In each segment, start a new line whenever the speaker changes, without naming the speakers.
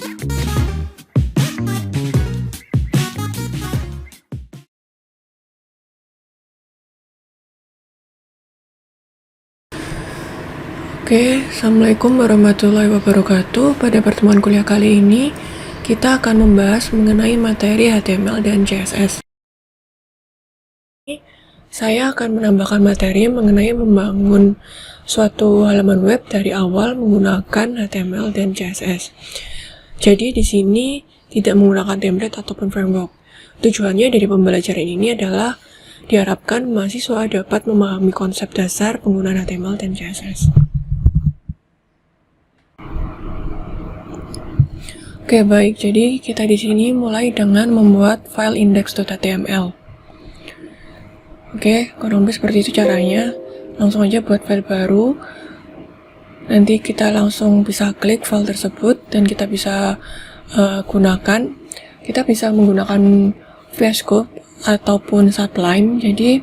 Oke, Assalamualaikum warahmatullahi wabarakatuh. Pada pertemuan kuliah kali ini, kita akan membahas mengenai materi HTML dan CSS. Saya akan menambahkan materi mengenai membangun suatu halaman web dari awal menggunakan HTML dan CSS. Jadi di sini tidak menggunakan template ataupun framework. Tujuannya dari pembelajaran ini adalah diharapkan mahasiswa dapat memahami konsep dasar penggunaan HTML dan CSS. Oke, baik. Jadi kita di sini mulai dengan membuat file index.html. Oke, kurang lebih seperti itu caranya. Langsung aja buat file baru. Nanti kita langsung bisa klik file tersebut dan kita bisa gunakan. Kita bisa menggunakan VS Code ataupun Sublime. Jadi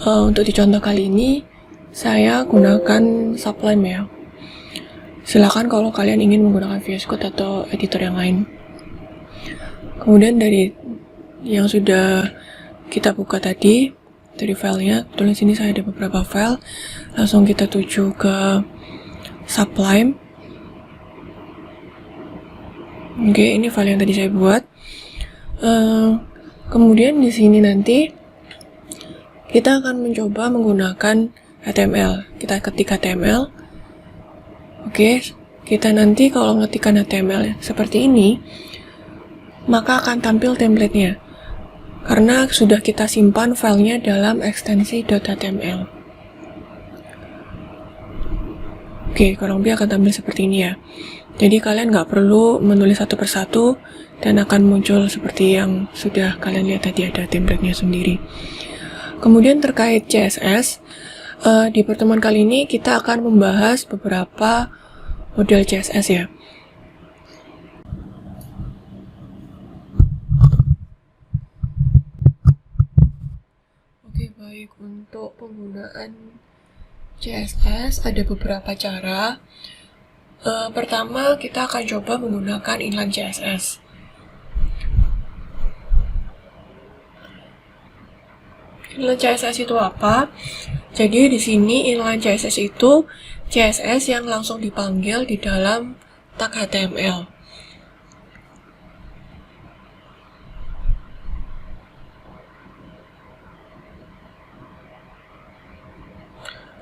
untuk di contoh kali ini saya gunakan Sublime ya. Silakan kalau kalian ingin menggunakan VS Code atau editor yang lain. Kemudian dari yang sudah kita buka tadi, dari filenya, kebetulan sini saya ada beberapa file, langsung kita tuju ke Sublime. Oke, ini file yang tadi saya buat. Kemudian di sini nanti kita akan mencoba menggunakan HTML. Kita ketik HTML. Oke, kita nanti kalau ngetikkan HTML seperti ini, maka akan tampil template-nya. Karena sudah kita simpan filenya dalam ekstensi .html. Oke, kurang lebih akan tampil seperti ini ya. Jadi kalian nggak perlu menulis satu persatu dan akan muncul seperti yang sudah kalian lihat tadi, ada template-nya sendiri. Kemudian terkait CSS, di pertemuan kali ini kita akan membahas beberapa model CSS ya. Oke, baik. Untuk penggunaan CSS ada beberapa cara. Pertama, kita akan coba menggunakan inline CSS. Inline CSS itu apa? Jadi di sini inline CSS itu CSS yang langsung dipanggil di dalam tag HTML.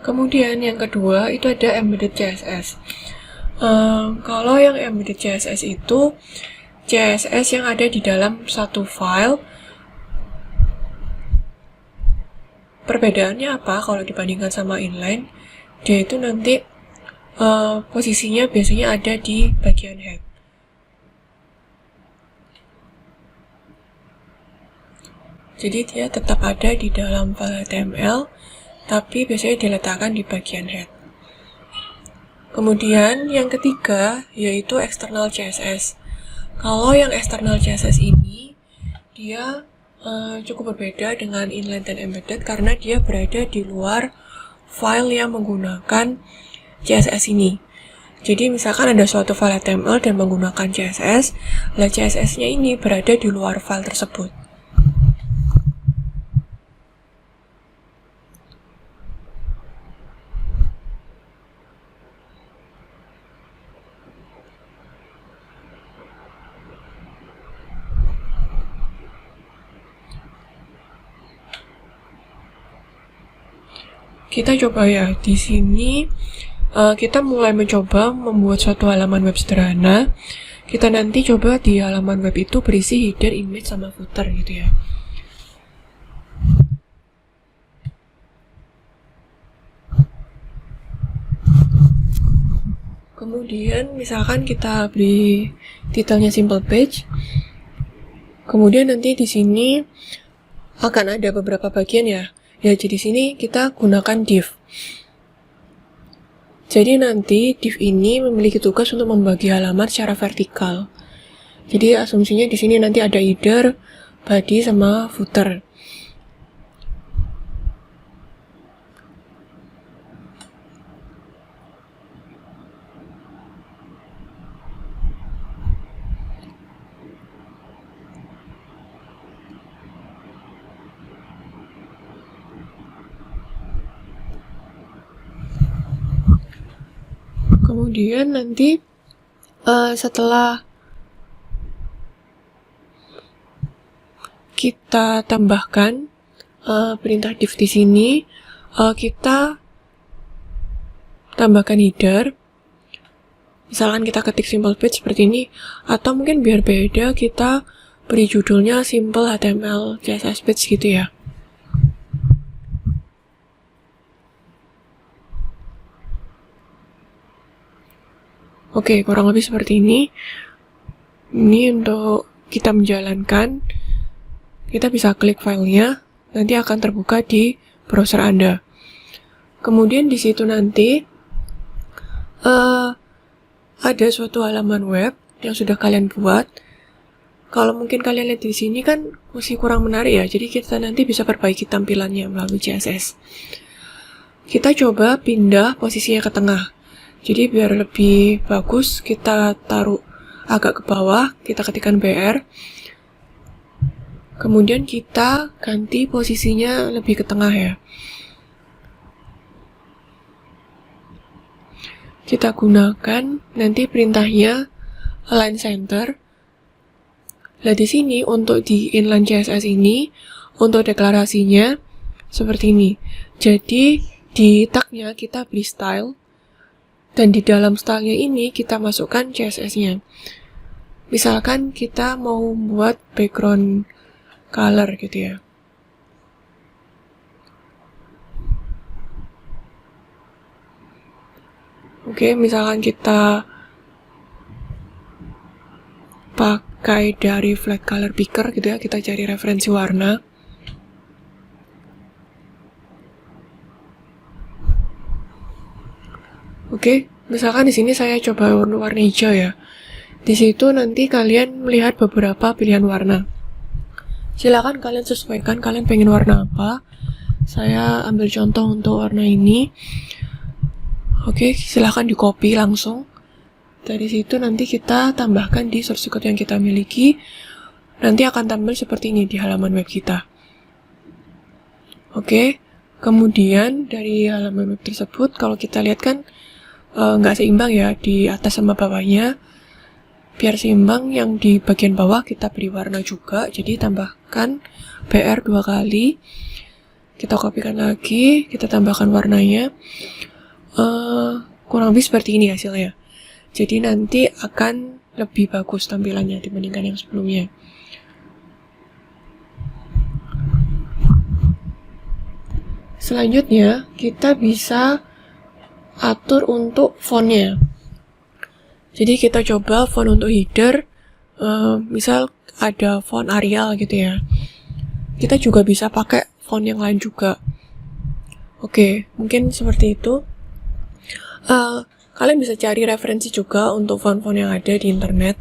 Kemudian yang kedua itu ada embedded CSS. Kalau yang embedded CSS itu CSS yang ada di dalam satu file. Perbedaannya apa kalau dibandingkan sama inline? Dia itu nanti posisinya biasanya ada di bagian head. Jadi dia tetap ada di dalam file HTML, tapi biasanya diletakkan di bagian head. Kemudian yang ketiga yaitu external CSS. Kalau yang external CSS ini dia cukup berbeda dengan inline dan embedded karena dia berada di luar file yang menggunakan CSS ini. Jadi misalkan ada suatu file HTML dan menggunakan CSS, lah CSS-nya ini berada di luar file tersebut. Kita coba ya, di sini kita mulai mencoba membuat suatu halaman web sederhana. Kita nanti coba di halaman web itu berisi header, image, sama footer gitu ya. Kemudian misalkan kita beri titelnya simple page. Kemudian nanti di sini akan ada beberapa bagian ya. Ya, jadi di sini kita gunakan div. Jadi nanti div ini memiliki tugas untuk membagi halaman secara vertikal. Jadi asumsinya di sini nanti ada header, body, sama footer. Kemudian nanti setelah kita tambahkan perintah div di sini, kita tambahkan header. Misalkan kita ketik simple page seperti ini, atau mungkin biar beda kita beri judulnya simple HTML CSS page gitu ya. Oke, kurang lebih seperti ini. Ini untuk kita menjalankan, kita bisa klik filenya, nanti akan terbuka di browser Anda. Kemudian di situ nanti ada suatu halaman web yang sudah kalian buat. Kalau mungkin kalian lihat di sini kan masih kurang menarik ya, jadi kita nanti bisa perbaiki tampilannya melalui CSS. Kita coba pindah posisinya ke tengah. Jadi biar lebih bagus, kita taruh agak ke bawah, kita ketikkan BR. Kemudian kita ganti posisinya lebih ke tengah ya. Kita gunakan nanti perintahnya align center. Nah di sini untuk di inline CSS ini, untuk deklarasinya seperti ini. Jadi di tagnya kita beri style, dan di dalam stylenya ini kita masukkan CSS-nya. Misalkan kita mau buat background color gitu ya. Oke, misalkan kita pakai dari flat color picker gitu ya, kita cari referensi warna. Oke, misalkan di sini saya coba warna hijau ya. Di situ nanti kalian melihat beberapa pilihan warna. Silakan kalian sesuaikan kalian pengen warna apa. Saya ambil contoh untuk warna ini. Oke, silakan di copy langsung. Dari situ nanti kita tambahkan di source code yang kita miliki. Nanti akan tampil seperti ini di halaman web kita. Oke, kemudian dari halaman web tersebut, kalau kita lihat kan nggak seimbang ya di atas sama bawahnya. Biar seimbang, yang di bagian bawah kita beri warna juga. Jadi tambahkan BR 2 kali. Kita kopikan lagi, kita tambahkan warnanya. Kurang lebih seperti ini hasilnya. Jadi nanti akan lebih bagus tampilannya dibandingkan yang sebelumnya. Selanjutnya kita bisa atur untuk fontnya. Jadi kita coba font untuk header, misal ada font Arial gitu ya. Kita juga bisa pakai font yang lain juga. Oke, mungkin seperti itu. Kalian bisa cari referensi juga untuk font-font yang ada di internet.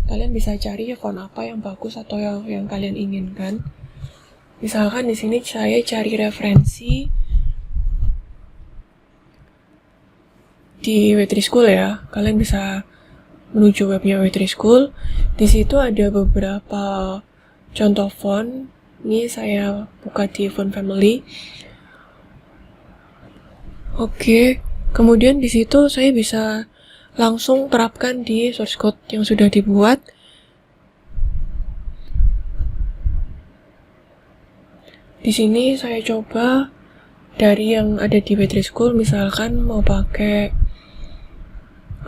Kalian bisa cari font apa yang bagus atau yang kalian inginkan. Misalkan di sini saya cari referensi di W3 School ya. Kalian bisa menuju webnya W3 School. Di situ ada beberapa contoh font. Ini saya buka di font family. Oke. Kemudian di situ saya bisa langsung terapkan di source code yang sudah dibuat. Di sini saya coba dari yang ada di W3 School, misalkan mau pakai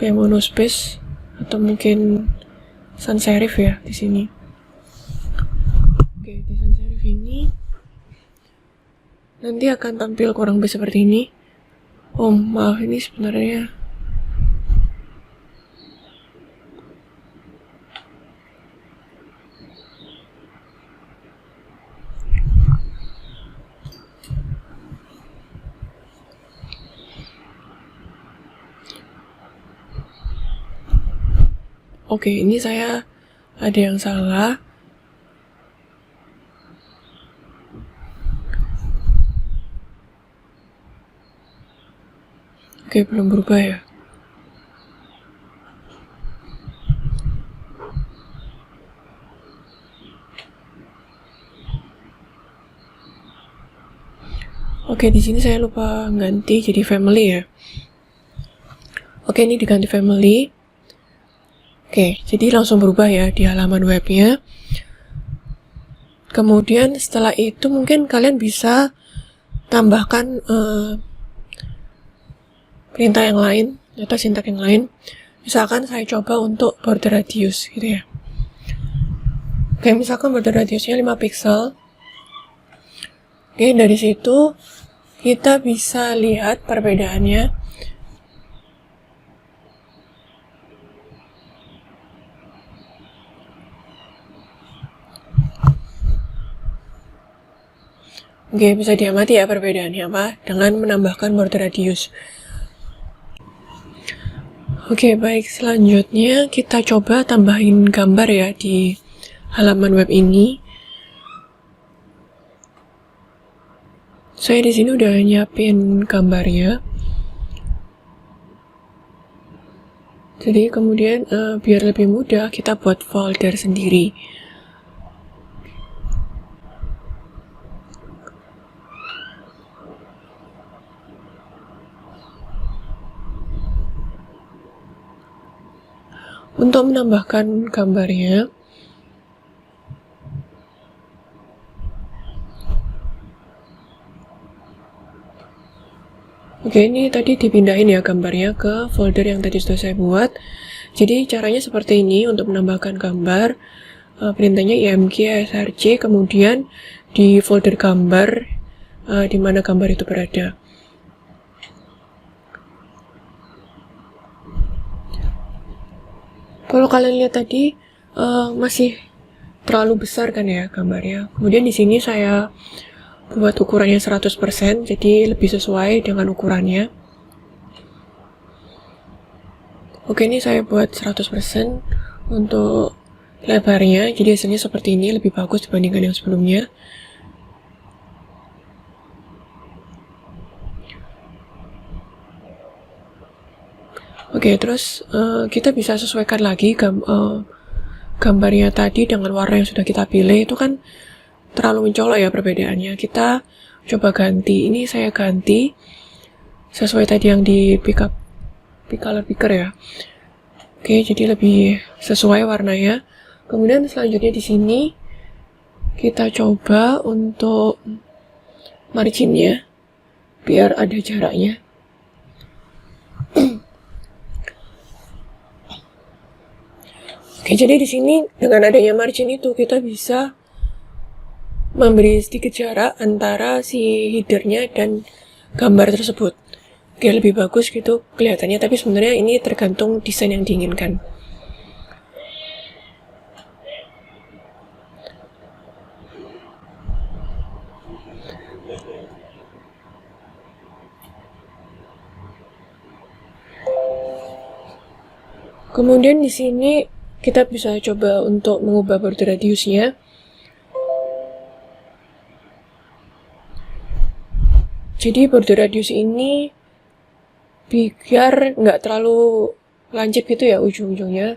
kayak monospace atau mungkin sans serif ya di sini. Oke, di sans serif ini nanti akan tampil kurang lebih seperti ini. Oh, maaf, ini sebenarnya oke, ini saya ada yang salah. Oke, belum berubah ya. Oke, di sini saya lupa ganti jadi family ya. Oke, ini diganti family. Oke, jadi langsung berubah ya di halaman webnya. Kemudian setelah itu mungkin kalian bisa tambahkan perintah yang lain atau sintak yang lain. Misalkan saya coba untuk border radius gitu ya. Oke, misalkan border radiusnya 5 pixel. Oke, dari situ kita bisa lihat perbedaannya. Oke, bisa diamati ya perbedaannya apa dengan menambahkan border radius. Oke, baik. Selanjutnya kita coba tambahin gambar ya di halaman web ini. Saya di sini udah nyiapin gambarnya. Jadi kemudian biar lebih mudah kita buat folder sendiri. Untuk menambahkan gambarnya, oke, ini tadi dipindahin ya gambarnya ke folder yang tadi sudah saya buat. Jadi caranya seperti ini untuk menambahkan gambar. Perintahnya img src, kemudian di folder gambar di mana gambar itu berada. Kalau kalian lihat tadi masih terlalu besar kan ya gambarnya. Kemudian di sini saya buat ukurannya 100%, jadi lebih sesuai dengan ukurannya. Oke, ini saya buat 100% untuk lebarnya, jadi hasilnya seperti ini, lebih bagus dibandingkan yang sebelumnya. Oke, terus kita bisa sesuaikan lagi gambarnya tadi dengan warna yang sudah kita pilih. Itu kan terlalu mencolok ya perbedaannya. Kita coba ganti. Ini saya ganti sesuai tadi yang di color picker ya. Oke, jadi lebih sesuai warnanya. Kemudian selanjutnya di sini kita coba untuk marginnya biar ada jaraknya. Oke, jadi di sini dengan adanya margin itu kita bisa memberi sedikit jarak antara si headernya dan gambar tersebut. Oke, lebih bagus gitu kelihatannya, tapi sebenarnya ini tergantung desain yang diinginkan. Kemudian di sini kita bisa coba untuk mengubah border radiusnya. Jadi border radius ini biar nggak terlalu lancip gitu ya ujung-ujungnya.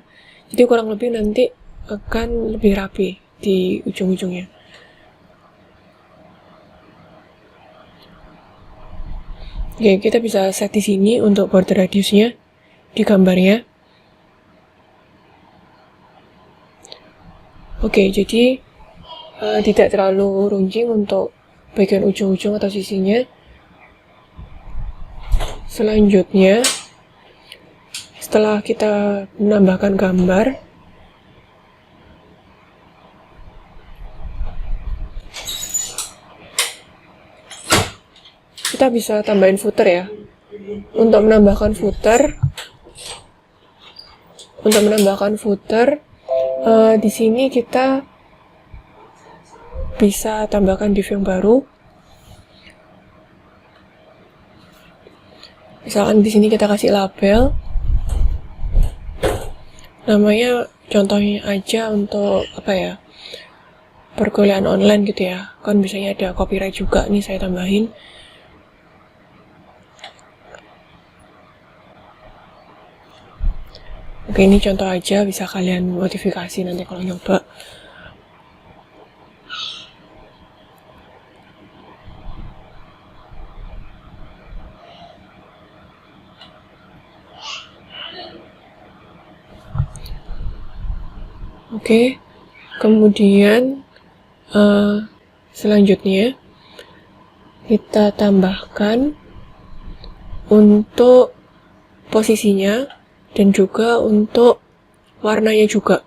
Jadi kurang lebih nanti akan lebih rapi di ujung-ujungnya. Oke, kita bisa set di sini untuk border radiusnya di gambarnya. Oke, jadi tidak terlalu runcing untuk bagian ujung-ujung atau sisinya. Selanjutnya, setelah kita menambahkan gambar, kita bisa tambahin footer ya. Untuk menambahkan footer, di sini kita bisa tambahkan div yang baru. Misalkan di sini kita kasih label, namanya contohnya aja untuk apa ya, perkuliahan online gitu ya. Kan biasanya ada copyright juga, nih saya tambahin. Oke, ini contoh aja, bisa kalian modifikasi nanti kalau nyoba. Oke, kemudian selanjutnya kita tambahkan untuk posisinya dan juga untuk warnanya juga.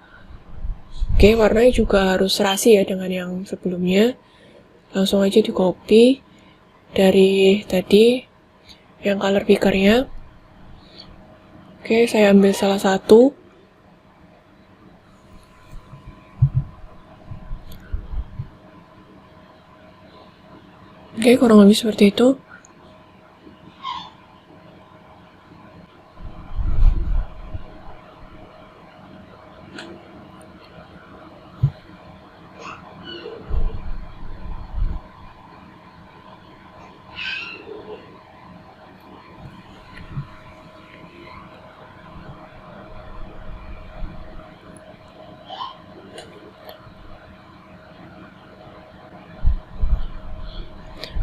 Oke, warnanya juga harus serasi ya dengan yang sebelumnya. Langsung aja di copy dari tadi yang color picker-nya. Oke, saya ambil salah satu. Oke, kurang lebih seperti itu.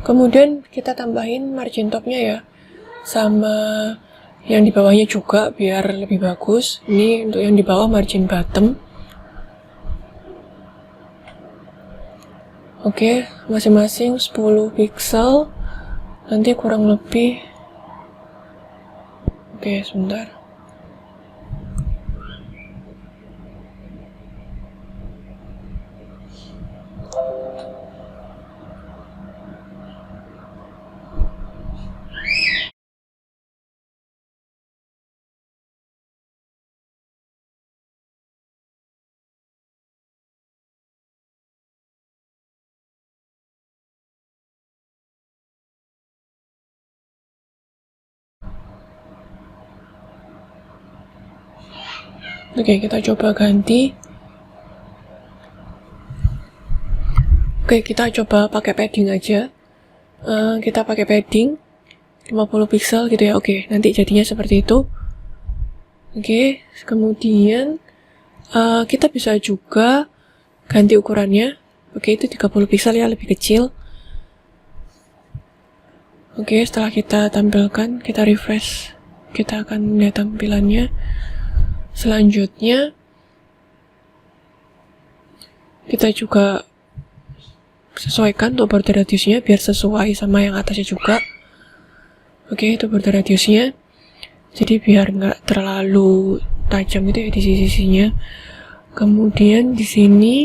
Kemudian kita tambahin margin topnya ya, sama yang di bawahnya juga biar lebih bagus. Ini untuk yang di bawah margin bottom. Oke, masing-masing 10 pixel. Nanti kurang lebih. Oke, sebentar. Oke, kita coba ganti. Oke, kita coba pakai padding aja. Kita pakai padding 50 pixel gitu ya. Oke, nanti jadinya seperti itu. Oke, kemudian kita bisa juga ganti ukurannya. Oke, itu 30 pixel ya, lebih kecil. Oke, setelah kita tampilkan, kita refresh. Kita akan lihat tampilannya. Selanjutnya, kita juga sesuaikan untuk border radiusnya biar sesuai sama yang atasnya juga. Oke, itu border radiusnya. Jadi biar nggak terlalu tajam gitu ya di sisi-sisinya. Kemudian di sini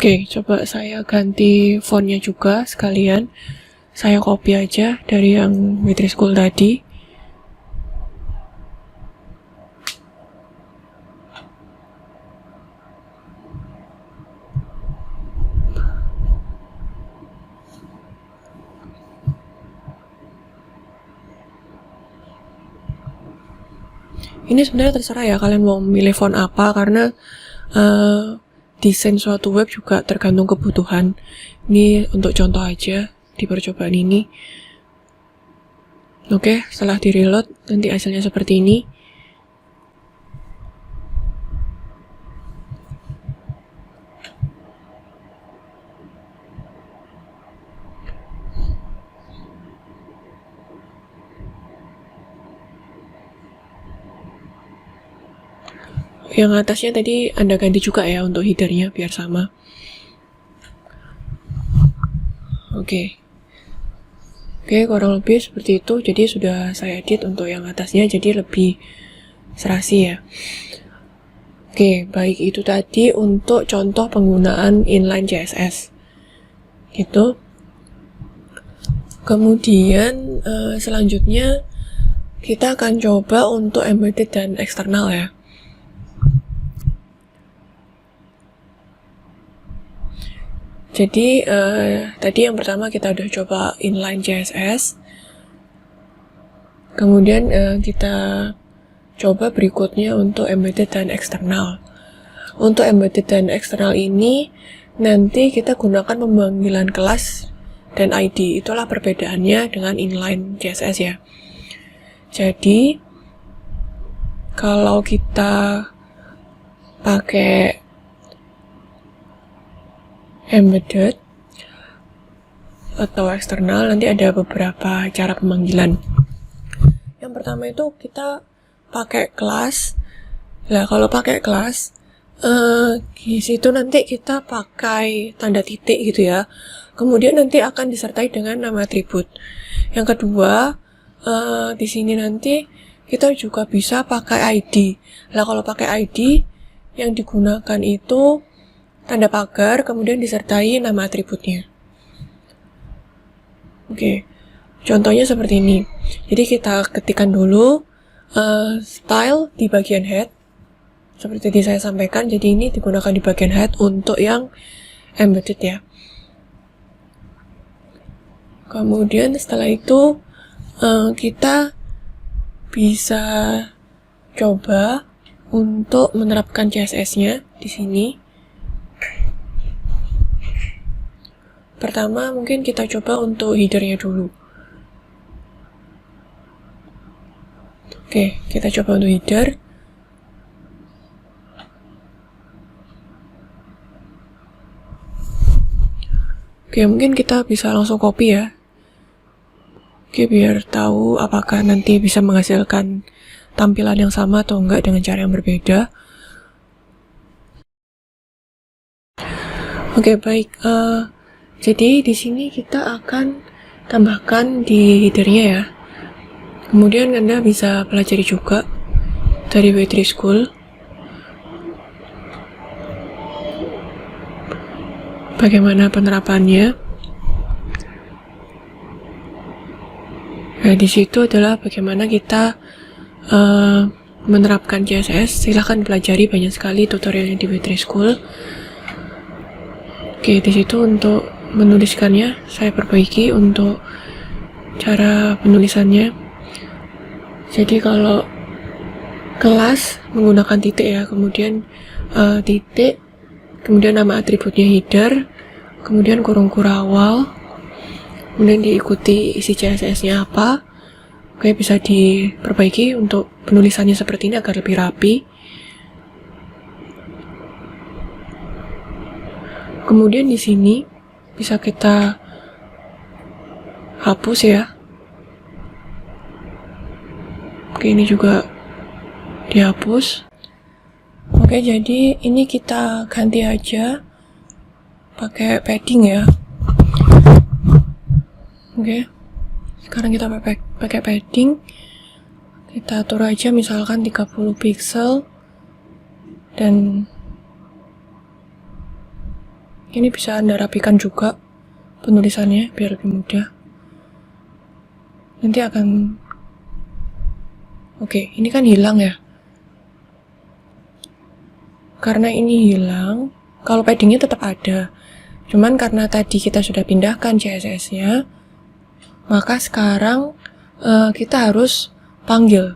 oke, coba saya ganti fontnya juga sekalian. Saya copy aja dari yang Witri School tadi. Ini sebenarnya terserah ya kalian mau memilih font apa, karena desain suatu web juga tergantung kebutuhan. Ini untuk contoh aja di percobaan ini. Oke, setelah di reload nanti hasilnya seperti ini. Yang atasnya tadi Anda ganti juga ya untuk headernya biar sama. Oke, kurang lebih seperti itu. Jadi sudah saya edit untuk yang atasnya jadi lebih serasi ya. Oke, baik itu tadi untuk contoh penggunaan inline CSS. Gitu. Kemudian selanjutnya kita akan coba untuk embedded dan eksternal ya. Jadi tadi yang pertama kita udah coba inline CSS. Kemudian kita coba berikutnya untuk embedded dan eksternal. Untuk embedded dan eksternal ini nanti kita gunakan pemanggilan kelas dan ID. Itulah perbedaannya dengan inline CSS ya. Jadi kalau kita pakai embedded atau eksternal, nanti ada beberapa cara pemanggilan. Yang pertama itu kita pakai kelas. Nah, kalau pakai kelas, di situ nanti kita pakai tanda titik gitu ya. Kemudian nanti akan disertai dengan nama atribut. Yang kedua, di sini nanti kita juga bisa pakai ID. Nah, kalau pakai ID, yang digunakan itu tanda pagar, kemudian disertai nama atributnya. Oke, contohnya seperti ini. Jadi kita ketikkan dulu style di bagian head. Seperti tadi saya sampaikan, jadi ini digunakan di bagian head untuk yang embedded ya. Kemudian setelah itu kita bisa coba untuk menerapkan CSS-nya di sini. Pertama, mungkin kita coba untuk header-nya dulu. Oke, kita coba untuk header. Oke, mungkin kita bisa langsung copy ya. Oke, biar tahu apakah nanti bisa menghasilkan tampilan yang sama atau enggak dengan cara yang berbeda. Oke, baik. Jadi di sini kita akan tambahkan di header-nya ya. Kemudian Anda bisa pelajari juga dari W3 School bagaimana penerapannya. Nah, di situ adalah bagaimana kita menerapkan CSS. Silahkan pelajari, banyak sekali tutorialnya di W3 School. Oke, di situ untuk menuliskannya saya perbaiki untuk cara penulisannya. Jadi kalau kelas menggunakan titik ya, kemudian titik, kemudian nama atributnya header, kemudian kurung kurawal, kemudian diikuti isi CSS-nya apa. Oke, bisa diperbaiki untuk penulisannya seperti ini agar lebih rapi. Kemudian di sini bisa kita hapus ya. Oke, ini juga dihapus. Oke, jadi ini kita ganti aja pakai padding ya. Oke, sekarang kita pakai padding. Kita atur aja misalkan 30 pixel. Dan ini bisa Anda rapikan juga penulisannya biar lebih mudah. Nanti akan... Oke, ini kan hilang ya. Karena ini hilang, kalau paddingnya tetap ada. Cuman karena tadi kita sudah pindahkan CSS-nya, maka sekarang kita harus panggil.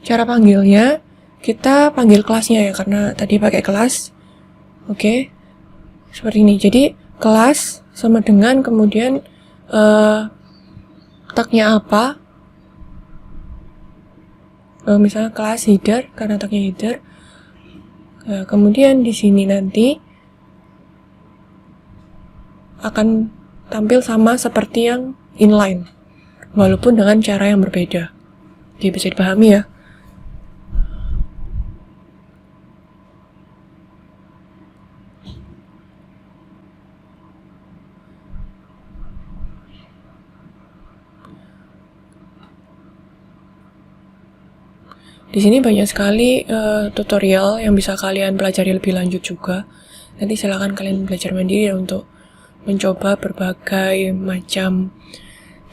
Cara panggilnya, kita panggil kelasnya ya, karena tadi pakai kelas. Oke, seperti ini. Jadi kelas sama dengan kemudian tagnya apa. Misalnya kelas header, karena tagnya header. Kemudian di sini nanti akan tampil sama seperti yang inline, walaupun dengan cara yang berbeda. Jadi bisa dipahami ya. Di sini banyak sekali tutorial yang bisa kalian pelajari lebih lanjut juga. Nanti silakan kalian belajar mandiri ya untuk mencoba berbagai macam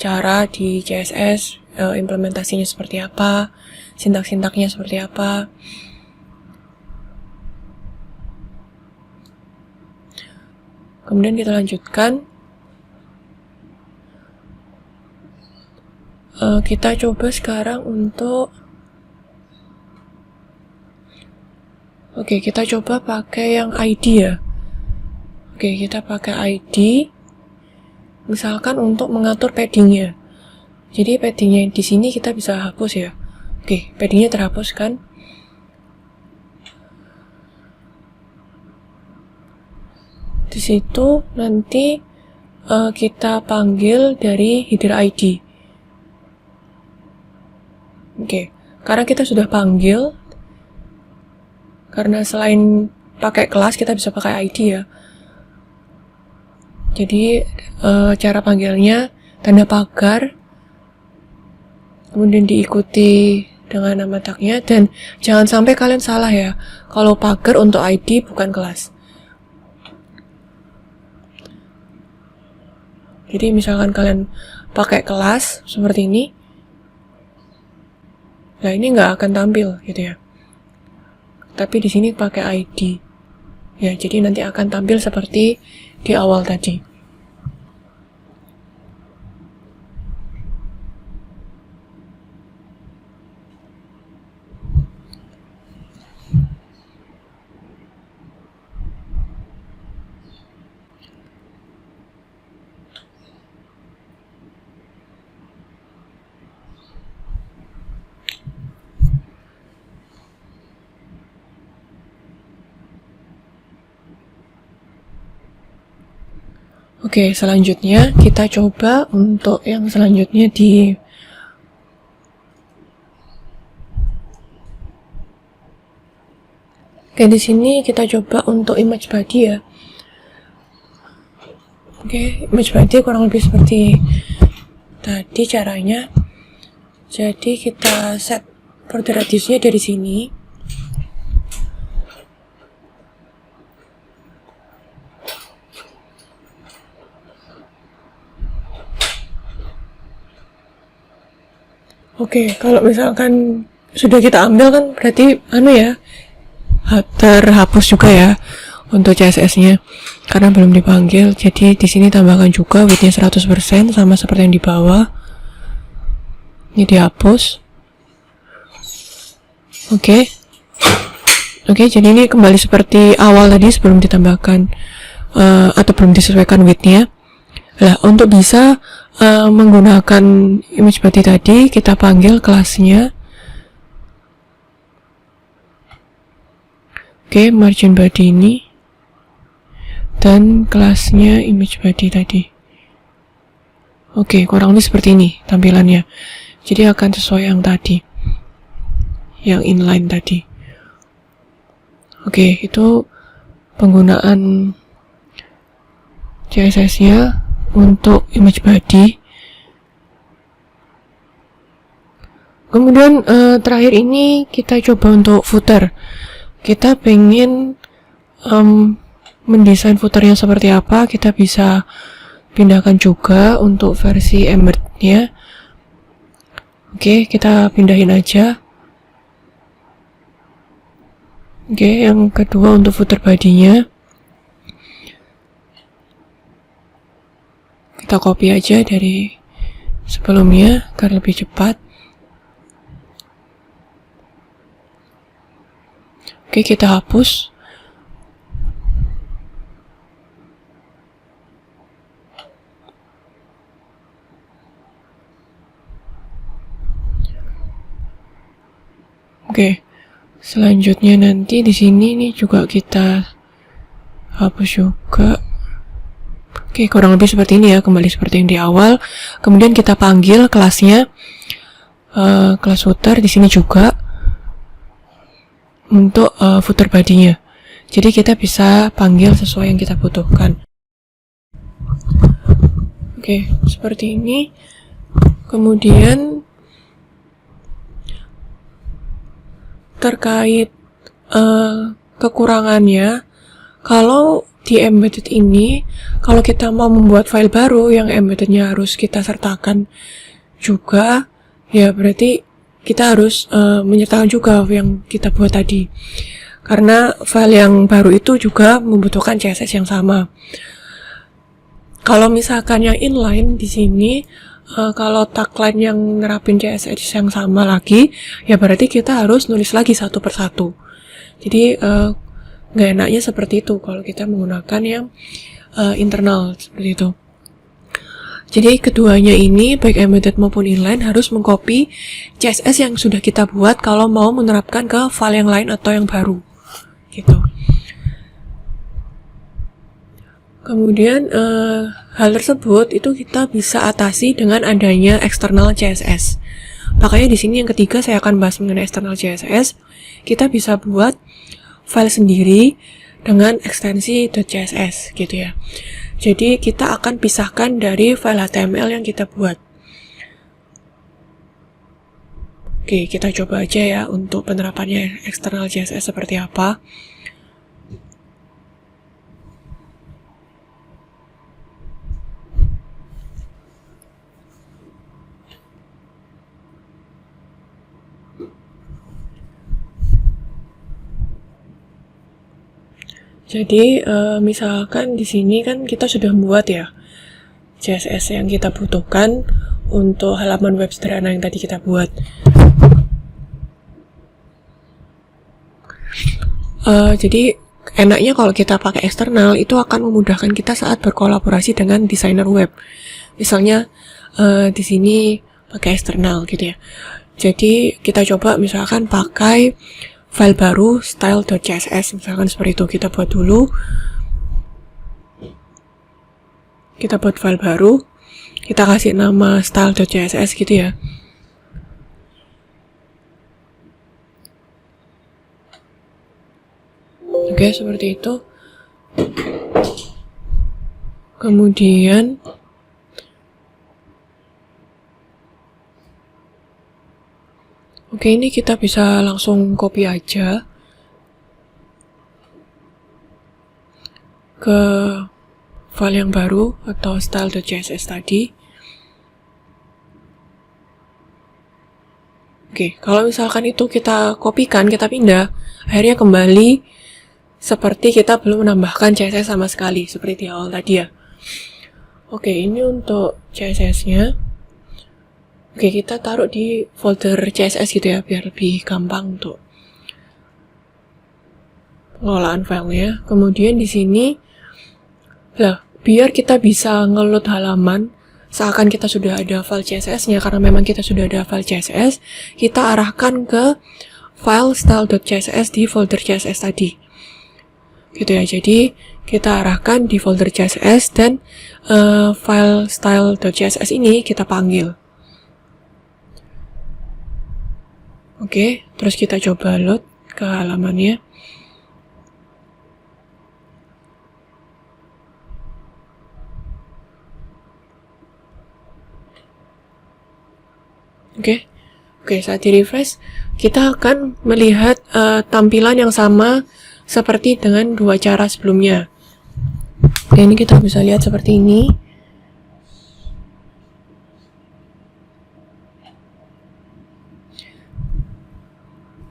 cara di CSS, implementasinya seperti apa, sintak-sintaknya seperti apa. Kemudian kita lanjutkan. Kita coba sekarang untuk Oke, kita coba pakai yang ID ya. Oke, kita pakai ID. Misalkan untuk mengatur paddingnya. Jadi paddingnya di sini kita bisa hapus ya. Oke, paddingnya terhapus kan. Di situ nanti kita panggil dari header ID. Oke, karena kita sudah panggil, karena selain pakai kelas kita bisa pakai ID ya. Jadi cara panggilnya tanda pagar, kemudian diikuti dengan nama tagnya, dan jangan sampai kalian salah ya, kalau pagar untuk ID bukan kelas. Jadi misalkan kalian pakai kelas seperti ini, nah ini nggak akan tampil gitu ya. Tapi di sini pakai ID. Ya, jadi nanti akan tampil seperti di awal tadi. Oke, selanjutnya kita coba untuk yang selanjutnya di di sini kita coba untuk image body ya. Oke, image body kurang lebih seperti tadi caranya. Jadi kita set border radiusnya dari sini. Oke, kalau misalkan sudah kita ambil kan berarti terhapus juga ya untuk CSS-nya karena belum dipanggil. Jadi di sini tambahkan juga width-nya 100% sama seperti yang di bawah. Ini dihapus. Oke, jadi ini kembali seperti awal tadi sebelum ditambahkan atau belum disesuaikan width-nya. Nah, untuk bisa menggunakan image body tadi, kita panggil kelasnya. Oke, margin body ini. Dan kelasnya image body tadi. Oke, kurang lebih seperti ini tampilannya. Jadi akan sesuai yang tadi. Yang inline tadi. Oke, itu penggunaan CSS-nya untuk image body. Kemudian terakhir ini kita coba untuk footer. Kita pengen mendesain footernya seperti apa, kita bisa pindahkan juga untuk versi embed-nya. Oke, kita pindahin aja. Oke, yang kedua untuk footer body-nya kita copy aja dari sebelumnya agar lebih cepat. Oke, kita hapus. Oke, selanjutnya nanti di sini nih juga kita hapus juga. Oke, kurang lebih seperti ini ya, kembali seperti yang di awal. Kemudian kita panggil kelasnya, kelas footer di sini juga untuk footer body-nya. Jadi kita bisa panggil sesuai yang kita butuhkan. Oke, seperti ini. Kemudian terkait kekurangannya, kalau di embedded ini, kalau kita mau membuat file baru yang embeddednya harus kita sertakan juga, ya berarti kita harus menyertakan juga yang kita buat tadi. Karena file yang baru itu juga membutuhkan CSS yang sama. Kalau misalkan yang inline di sini, kalau tagline yang nerapin CSS yang sama lagi, ya berarti kita harus nulis lagi satu persatu. Jadi nggak enaknya seperti itu kalau kita menggunakan yang internal seperti itu. Jadi keduanya ini, baik embedded maupun inline, harus mengcopy CSS yang sudah kita buat kalau mau menerapkan ke file yang lain atau yang baru gitu. Kemudian hal tersebut itu kita bisa atasi dengan adanya external CSS. Makanya di sini yang ketiga saya akan bahas mengenai external CSS. Kita bisa buat file sendiri dengan ekstensi .css gitu ya. Jadi kita akan pisahkan dari file HTML yang kita buat. Oke, kita coba aja ya untuk penerapannya external CSS seperti apa. Jadi misalkan di sini kan kita sudah membuat ya CSS yang kita butuhkan untuk halaman web sederhana yang tadi kita buat. Jadi enaknya kalau kita pakai eksternal itu akan memudahkan kita saat berkolaborasi dengan desainer web. Misalnya di sini pakai eksternal gitu ya. Jadi kita coba misalkan pakai file baru style.css, misalkan seperti itu. Kita buat dulu, kita buat file baru, kita kasih nama style.css gitu ya. Oke, seperti itu. Kemudian oke, ini kita bisa langsung copy aja ke file yang baru atau style.css tadi. Oke, kalau misalkan itu kita kopikan, kita pindah, akhirnya kembali seperti kita belum menambahkan CSS sama sekali, seperti awal tadi ya. Oke, ini untuk CSS-nya. Oke, kita taruh di folder CSS gitu ya, biar lebih gampang untuk pengelolaan filenya. Kemudian di sini, biar kita bisa ngeload halaman, seakan kita sudah ada file CSS-nya, karena memang kita sudah ada file CSS, kita arahkan ke file style.css di folder CSS tadi. Gitu ya, jadi kita arahkan di folder CSS dan file style.css ini kita panggil. Oke, terus kita coba load ke halamannya. Oke, saat di refresh, kita akan melihat tampilan yang sama seperti dengan dua cara sebelumnya. Oke, ini kita bisa lihat seperti ini.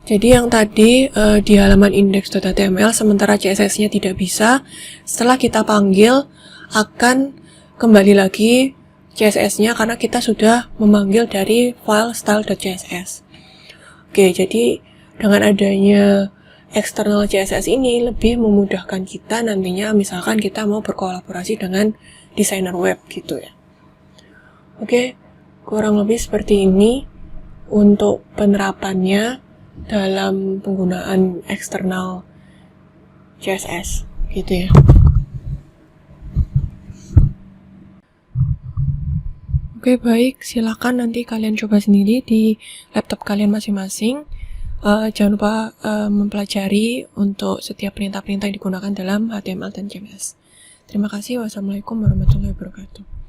Jadi yang tadi di halaman index.html sementara CSS-nya tidak bisa, setelah kita panggil akan kembali lagi CSS-nya karena kita sudah memanggil dari file style.css. Oke, jadi dengan adanya external CSS ini lebih memudahkan kita nantinya misalkan kita mau berkolaborasi dengan desainer web gitu ya. Oke, kurang lebih seperti ini untuk penerapannya dalam penggunaan eksternal CSS gitu ya. Oke, baik, silakan nanti kalian coba sendiri di laptop kalian masing-masing. Jangan lupa mempelajari untuk setiap perintah-perintah yang digunakan dalam HTML dan CSS. Terima kasih. Wassalamualaikum warahmatullahi wabarakatuh.